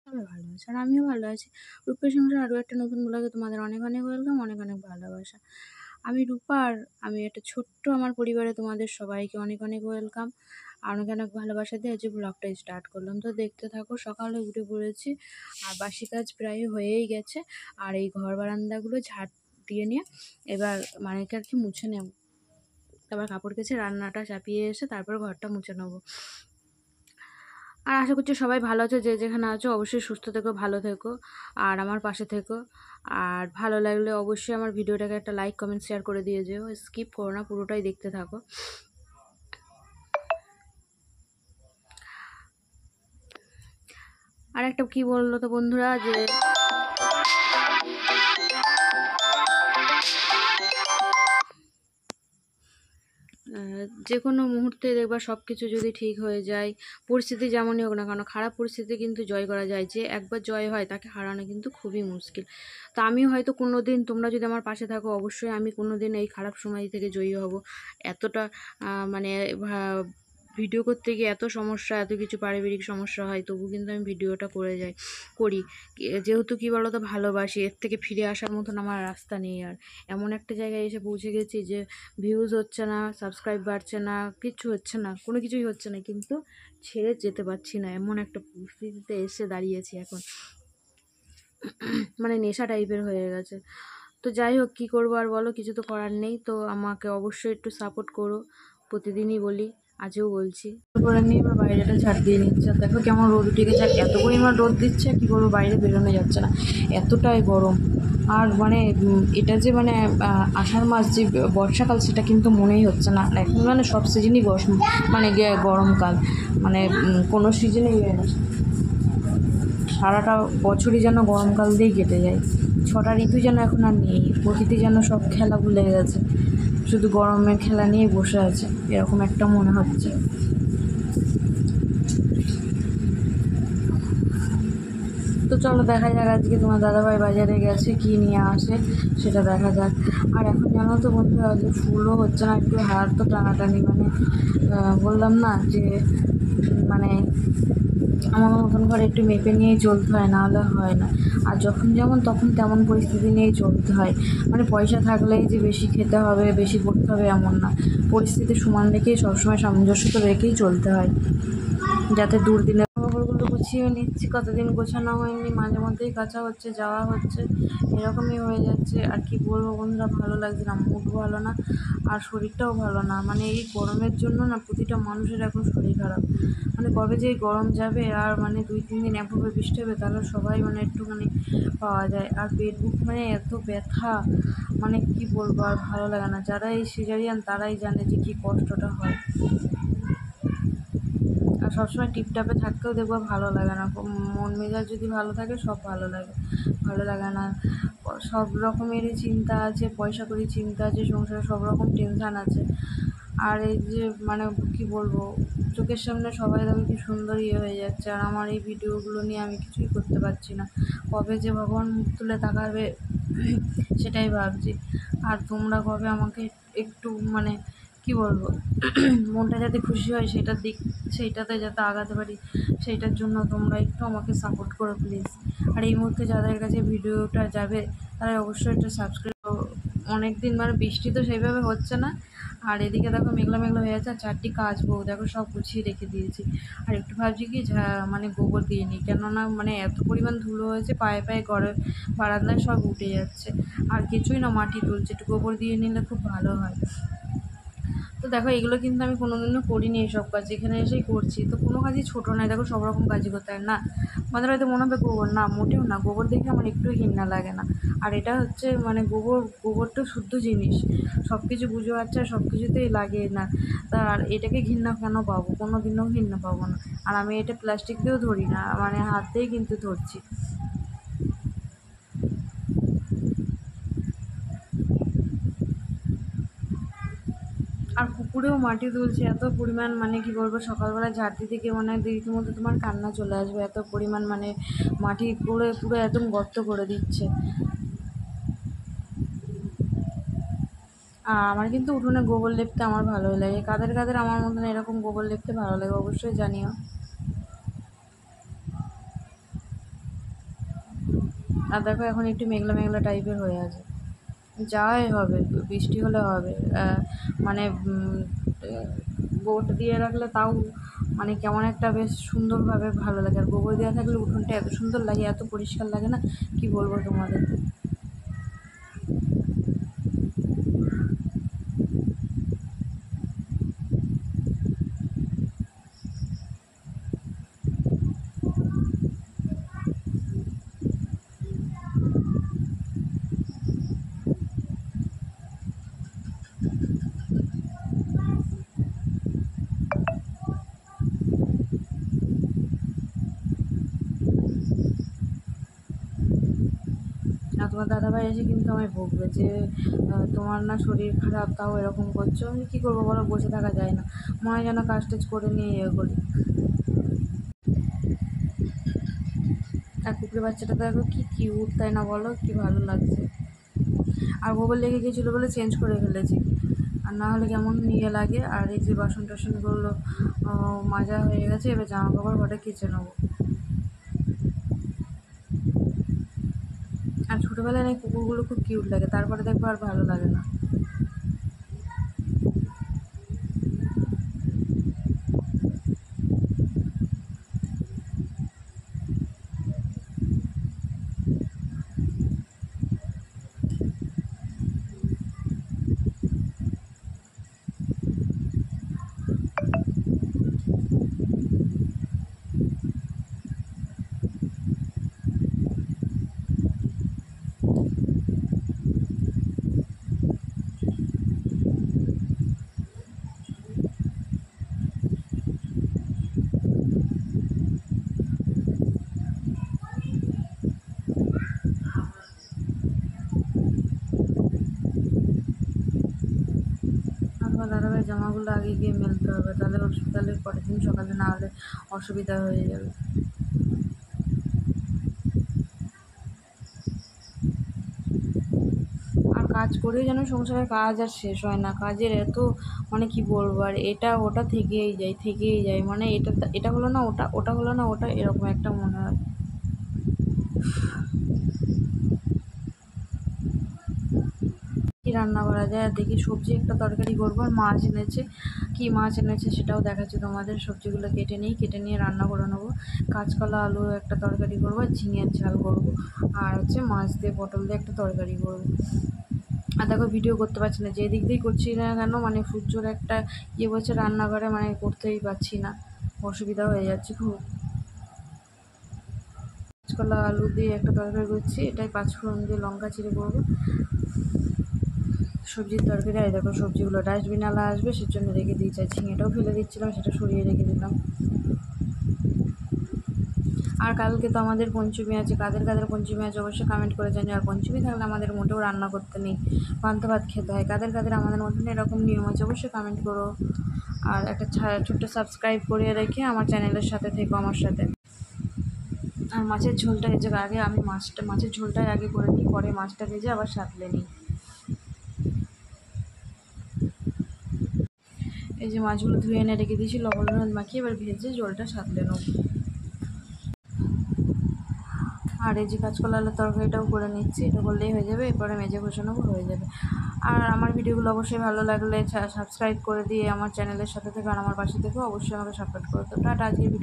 সবাই ভালো আছে আর আমিও ভালো আছি। রূপের সংসার আরও একটা নতুন ব্লগে তোমাদের অনেক অনেক ওয়েলকাম, অনেক অনেক ভালোবাসা। আমি রূপা আর আমি একটা ছোট্ট আমার পরিবারে তোমাদের সবাইকে অনেক অনেক ওয়েলকাম, অনেক অনেক ভালোবাসা দিয়ে আজ ব্লগটা স্টার্ট করলাম। তো দেখতে থাকো। সকালে উঠে পড়েছি আর বাসি কাজ প্রায় হয়েই গেছে। আর এই ঘর বারান্দাগুলো ঝাড় দিয়ে নিয়ে এবার মানে আর কি মুছে নেব। তারপর কাপড় কেচে রান্নাটা চাপিয়ে এসে তারপর ঘরটা মুছে নেবো। আর আশা করছি সবাই ভালো আছো, যে যেখানে আছো অবশ্যই সুস্থ থেকো, ভালো থেকো আর আমার পাশে থেকো। আর ভালো লাগলে অবশ্যই আমার ভিডিওটাকে একটা লাইক কমেন্ট শেয়ার করে দিয়ে যেও, স্কিপ করো না, পুরোটাই দেখতে থাকো। আর একটা কি বললো তো বন্ধুরা, যে যে কোনো মুহূর্তে দেখবা সব কিছু যদি ঠিক হয়ে যায়, পরিস্থিতি যেমনই হোক না কেন, খারাপ পরিস্থিতি কিন্তু জয় করা যায়। যে একবার জয় হয় তাকে হারানো কিন্তু খুবই মুশকিল। তো আমিও হয়তো কোনো দিন, তোমরা যদি আমার পাশে থাকো অবশ্যই আমি কোনো দিন এই খারাপ সময় থেকে জয়ী হব। এতটা মানে ভিডিও করতে গিয়ে এত সমস্যা, এত কিছু পারিবারিক সমস্যা হয়, তবু কিন্তু আমি ভিডিওটা করি। যেহেতু কি বলো তো, ভালোবাসি। এর থেকে ফিরে আসার মতন আমার রাস্তা নেই। আর এমন একটা জায়গায় এসে পৌঁছে গেছি যে ভিউজ হচ্ছে না, সাবস্ক্রাইব বাড়ছে না, কিচ্ছু হচ্ছে না, কোনো কিছুই হচ্ছে না, কিন্তু ছেড়ে যেতে পারছি না। এমন একটা পরিস্থিতিতে এসে দাঁড়িয়েছি এখন, মানে নেশা টাইপের হয়ে গেছে। তো যাই হোক, কী করবো আর বলো, কিছু তো করার নেই। তো আমাকে অবশ্যই একটু সাপোর্ট করো, প্রতিদিনই বলি, আজও বলছি। করে নিয়ে এবার বাইরেটা ঝাড় দিয়ে নিচ্ছে। দেখো কেমন রোদ উঠে গেছে, আর এত পরিমাণ রোদ দিচ্ছে, কী করবো, বাইরে বেরোনো যাচ্ছে না, এতটাই গরম। আর মানে এটা যে মানে আষাঢ় মাস যে বর্ষাকাল, সেটা কিন্তু মনেই হচ্ছে না। এখন মানে সব সিজনই মানে গরমকাল, মানে কোনো সিজনেই না, সারাটা বছরই যেন গরমকাল দিয়েই কেটে যায়। 6টা ঋতু যেন এখন আর নেই, প্রকৃতি যেন সব খেলা ভুলে গেছে, শুধু গরমের খেলা নিয়ে বসে আছে, এরকম একটা মনে হচ্ছে। তো চলো দেখা যাক আজকে তোমার দাদাভাই বাজারে গেছে, কি নিয়ে আসে সেটা দেখা যাক। আর এখন জানো তো বন্ধুরা, যে ফুলও হচ্ছে না, একটু হাত তো টানাটানি, মানে বললাম না যে মানে আমার মতন করে একটু মেপে নিয়েই চলতে হয়, নাহলে হয় না। আর যখন যেমন তখন তেমন পরিস্থিতি নিয়েই চলতে হয়, মানে পয়সা থাকলেই যে বেশি খেতে হবে, বেশি করতে হবে এমন না। পরিস্থিতি সমান রেখেই সবসময় সামঞ্জস্য রেখেই চলতে হয়, যাতে দুর্দিনে। খবরগুলো গুছিয়ে নিচ্ছি, কতদিন গোছানো হয়নি, মাঝে মধ্যেই কাঁচা হচ্ছে, যাওয়া হচ্ছে, এরকমই হয়ে যাচ্ছে। আর কি বলবো বন্ধুরা, ভালো লাগছে না, মুড ভালো না, আর শরীরটাও ভালো না। মানে এই গরমের জন্য না প্রতিটা মানুষের এখন শরীর খারাপ। মানে কবে যে এই গরম যাবে, আর মানে 2-3 দিন এভাবে বৃষ্টি হবে, তাহলে সবাই মানে একটুখানি পাওয়া যায়। আর পেট বুক মানে এত ব্যথা, মানে কি বলবো, আর ভালো লাগে না। যারা এই সিজারিয়ান তারাই জানে যে কী কষ্টটা হয়। আর সবসময় টিপটাপে থাকতেও দেখবো ভালো লাগে না, মন মেজাজ যদি ভালো থাকে সব ভালো লাগে, ভালো লাগে না। সব রকমেরই চিন্তা আছে, পয়সা করি চিন্তা আছে, সংসারে সব রকম টেনশান আছে। আর এই যে মানে কি বলবো, চোখের সামনে সবাই দেখো কি সুন্দর হয়ে যাচ্ছে, আর আমার এই ভিডিওগুলো নিয়ে আমি কিছুই করতে পারছি না। কবে যে ভগবান মুখ তুলে তাকাবে সেটাই ভাবছি। আর তোমরা কবে আমাকে একটু মানে কি বলবো, মনটা যাতে খুশি হয় সেইটাতে যাতে আগাতে পারি, সেইটার জন্য তোমরা একটু আমাকে সাপোর্ট করো প্লিজ। আর এই মুহূর্তে যাদের কাছে ভিডিওটা যাবে তারা অবশ্যই একটা সাবস্ক্রাইব। অনেক দিন মানে বৃষ্টি তো সেইভাবে হচ্ছে না, আর এদিকে দেখো মেঘলা মেঘলা হয়ে আছে, আর 4টি কাচবো, দেখো সব গুছিয়ে রেখে দিয়েছি। আর একটু ভাবছি কি মানে গোবর দিয়ে নিই, কেননা মানে এত পরিমাণ ধুলো হয়েছে, পায়ে পায়ে ঘরে বারান্দায় সব উঠে যাচ্ছে। আর কিছুই না, মাটি তুলছে, একটু গোবর দিয়ে নিলে খুব ভালো হয়। তো দেখো এগুলো কিন্তু আমি কোনোদিনও করিনি, এইসব কাজ এখানে এসেই করছি। তো কোনো কাজই ছোটো নয়, দেখো সব রকম কাজই করতে হয় না। আমাদের হয়তো মনে হবে গোবর, না মোটেও না, গোবর দেখে আমার একটুই ঘৃণা লাগে না। আর এটা হচ্ছে মানে গোবরটা শুদ্ধ জিনিস, সব কিছু পুজো আচ্ছা সব কিছুতেই লাগে না। তা আর এটাকে ঘৃণা কেন পাবো, কোনো দিনও ঘৃণা পাবো না। আর আমি এটা প্লাস্টিক দিয়েও ধরি না, মানে হাত দিয়েই কিন্তু ধরছি। আর পুকুরেও মাটি তুলছে এত পরিমাণ, মানে কি বলবো, সকালবেলা ঝাড় দিতে গিয়ে মনে হয় রীতিমতো তোমার কান্না চলে আসবে, এত পরিমাণ মানে মাটি পুরো পুরো একদম গর্ত করে দিচ্ছে। আর আমার কিন্তু উঠোনে গোবর লেপতে আমার ভালোই লাগে। কাদের কাদের আমার মতন এরকম গোবর লেপতে ভালো লাগে অবশ্যই জানিও। আর দেখো এখন একটু মেঘলা মেঘলা টাইপের হয়ে আছে, যাই হবে, বৃষ্টি হলে হবে। মানে বোট দিয়ে রাখলে তাও মানে কেমন একটা বেশ সুন্দরভাবে ভালো লাগে, আর গোবর দেওয়া থাকলে উঠোনটা এত সুন্দর লাগে, এত পরিষ্কার লাগে না, কি বলবো তোমাদের। আর তোমার দাদাভাই এসে কিন্তু আমায় বকবে যে তোমার না শরীর খারাপ, তাও এরকম করছো। আমি কী করবো বলো, বসে থাকা যায় না, মনে হয় যেন কাজ টাজ করে নিয়ে করি। আর কুকুরের বাচ্চাটা দেখো কি কিউট, তাই না বলো, কি ভালো লাগছে। আর গোবর লেগে গেছিলো বলে চেঞ্জ করে ফেলেছি, আর না হলে কেমন ইয়ে লাগে। আর এই যে বাসন টাসনগুলো মাজা হয়ে গেছে, এবার জামা কাপড় ঘরে কেচে নেবো। আর ছোটোবেলায় এই কুকুরগুলো খুব কিউট লাগে, তারপরে দেখবো আর ভালো লাগে না। আমার দাদাভাই জামাগুলো আগে গিয়ে মেলতে হবে, তাহলে হসপিটালের পরের দিন সকালে না হলে অসুবিধা হয়ে যাবে। আর কাজ করেই যেন সংসারের কাজ আর শেষ হয় না, কাজের এত মানে কি বলবো, আর এটা ওটা থেকেই যায়, মানে এটা এটা হলো না ওটা, ওটা হলো না ওটা, এরকম একটা মনে হয়। কি রান্না করা যায়, আর দেখি সবজি একটা তরকারি করবো, আর মাছ এনেছে, কি মাছ এনেছে সেটাও দেখাচ্ছি তোমাদের। সবজিগুলো কেটে নিয়ে রান্না করে নেবো। কাঁচকলা আলু একটা তরকারি করবো, আর ঝিঙের ঝাল করবো, আর হচ্ছে মাছ দিয়ে পটল দিয়ে একটা তরকারি করবো। আর দেখো ভিডিও করতে পারছি না, যে দিক দিয়েই করছি না কেন, মানে সূর্যর একটা ইয়ে বলছে রান্নাঘরে, মানে করতেই পারছি না, অসুবিধা হয়ে যাচ্ছে খুব। কাঁচকলা আলু দিয়ে একটা তরকারি করছি, এটাই পাঁচফোড়ন দিয়ে লঙ্কা চিড়ে করবো। সবজির তরকারি, আর দেখো সবজিগুলো ডাস্টবিন আলা আসবে সেজন্য রেখে দিয়েছি, আর ঝিঙেটাও ফেলে দিচ্ছিলাম, সেটা সরিয়ে রেখে দিলাম। আর কালকে তো আমাদের পঞ্চমী আছে, কাদের কাদের পঞ্চমী আছে অবশ্যই কমেন্ট করে জানিও। আর পঞ্চমী থাকলে আমাদের মোটেও রান্না করতে নেই, পান্তা ভাত খেতে হয়। কাদের কাদের আমাদের মতন এরকম নিয়ম আছে অবশ্যই কমেন্ট করো। আর একটা ছোট্ট সাবস্ক্রাইব করে রেখে আমার চ্যানেলের সাথে থেকো আমার সাথে। আর মাছের ঝোলটা এই যে আগে আমি মাছের ঝোলটাই আগে করে নিই, পরে মাছটা ভেজে আবার সাঁতলে নিই। এই যে মাছগুলো ধুয়ে এনে রেখে দিয়েছি, লবণ হলুদ মাখিয়ে এবার ভেজে ঝোলটা সাঁতলে নেব। আর এই যে কাঁচকলা আলুর তরকারিটাও করে নিচ্ছি, এটা করলেই হয়ে যাবে, এরপরে মেজে ঘষে নেবো, হয়ে যাবে। আর আমার ভিডিওগুলো অবশ্যই ভালো লাগলে সাবস্ক্রাইব করে দিয়ে আমার চ্যানেলের সাথে থেকে আর আমার পাশে থেকেও অবশ্যই আমাকে সাপোর্ট করো। তো টাটা, আজকের ভিডিও।